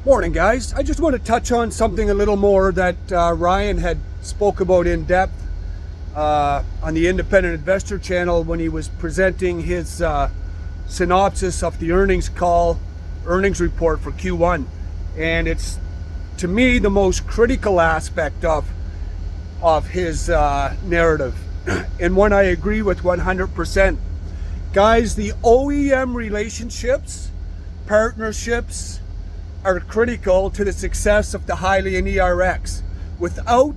Morning, guys. I just want to touch on something a little more that Ryan had spoke about in depth on the Independent Investor channel when he was presenting his synopsis of the earnings report for Q1. And it's, to me, the most critical aspect of his narrative, and one I agree with 100%. Guys, the OEM relationships, partnerships, are critical to the success of the Hyliion ERX. Without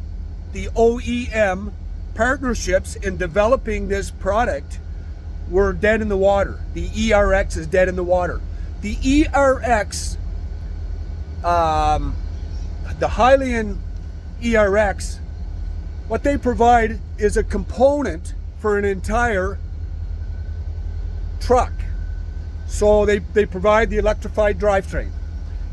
the OEM partnerships in developing this product, we're dead in the water. The ERX is dead in the water. The ERX, the Hyliion ERX, what they provide is a component for an entire truck. So they provide the electrified drivetrain.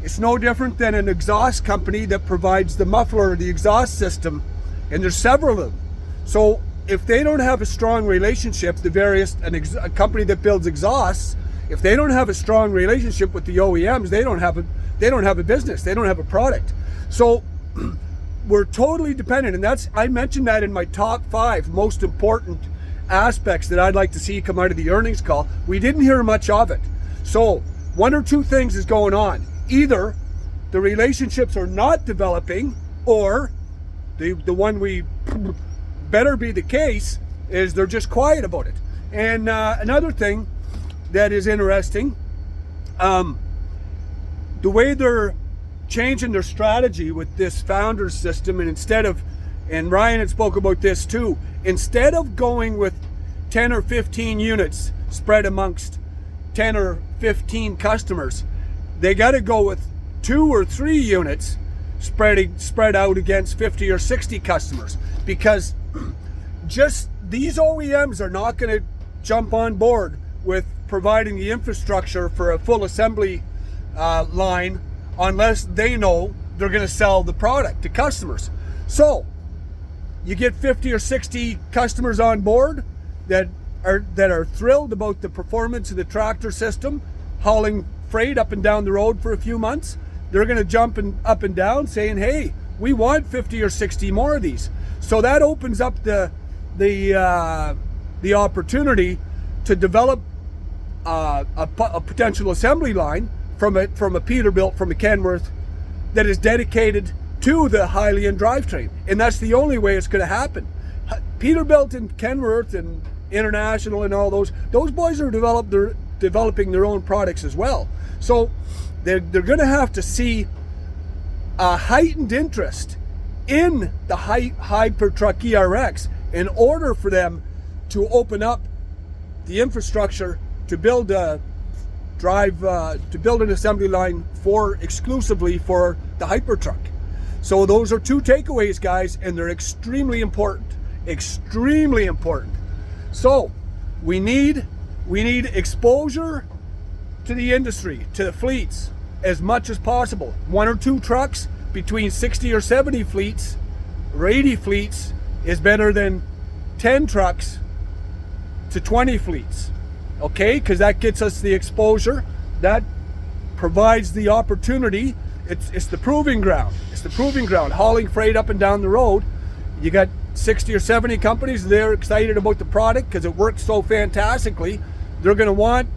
It's no different than an exhaust company that provides the muffler, the exhaust system, and there's several of them. So if they don't have a strong relationship, a company that builds exhausts, if they don't have a strong relationship with the OEMs, they don't have a business, they don't have a product. So we're totally dependent, and I mentioned that in my top 5 most important aspects that I'd like to see come out of the earnings call. We didn't hear much of it. So one or two things is going on. Either the relationships are not developing, or the one we better be the case is they're just quiet about it. And another thing that is interesting, the way they're changing their strategy with this founders system, and Ryan had spoke about this too, instead of going with 10 or 15 units spread amongst 10 or 15 customers, they got to go with 2 or 3 units spread out against 50 or 60 customers, because just these OEMs are not going to jump on board with providing the infrastructure for a full assembly line unless they know they're going to sell the product to customers. So you get 50 or 60 customers on board that are thrilled about the performance of the tractor system, hauling freight up and down the road for a few months. They're going to jump up and down saying, hey, we want 50 or 60 more of these. So that opens up the opportunity to develop a potential assembly line from a Peterbilt, from a Kenworth, that is dedicated to the Hyliion drivetrain. And that's the only way it's going to happen. Peterbilt and Kenworth and International and all those boys are developing their own products as well. So they're going to have to see a heightened interest in the Hypertruck ERX in order for them to open up the infrastructure to build an assembly line exclusively for the Hypertruck. So those are 2 takeaways, guys, and they're extremely important. Extremely important. So we need exposure to the industry, to the fleets, as much as possible. 1 or 2 trucks between 60 or 70 fleets or 80 fleets is better than 10 trucks to 20 fleets. Okay, because that gets us the exposure, that provides the opportunity. It's the proving ground. It's the proving ground. Hauling freight up and down the road. You got 60 or 70 companies, they're excited about the product because it works so fantastically. They're going to want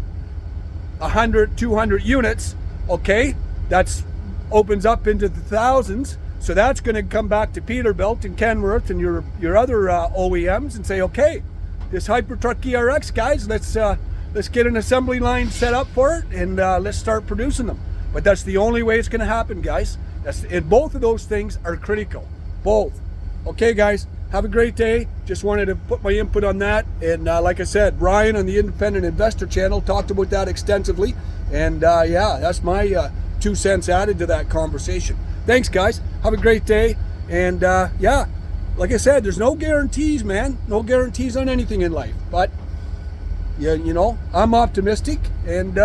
100, 200 units. Okay, that opens up into the thousands. So that's going to come back to Peterbilt and Kenworth and your other OEMs and say, okay, this Hypertruck ERX, guys, let's get an assembly line set up for it, and let's start producing them. But that's the only way it's going to happen, guys. And both of those things are critical. Both. Okay, guys, have a great day. Just wanted to put my input on that. And like I said, Ryan on the Independent Investor channel talked about that extensively. And yeah, that's my 2 cents added to that conversation. Thanks, guys. Have a great day. And yeah, like I said, there's no guarantees, man. No guarantees on anything in life. But yeah, you know, I'm optimistic, and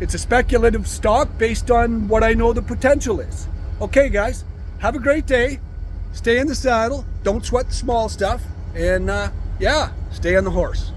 it's a speculative stock based on what I know the potential is. Okay, guys, have a great day. Stay in the saddle. Don't sweat the small stuff. And yeah, stay on the horse.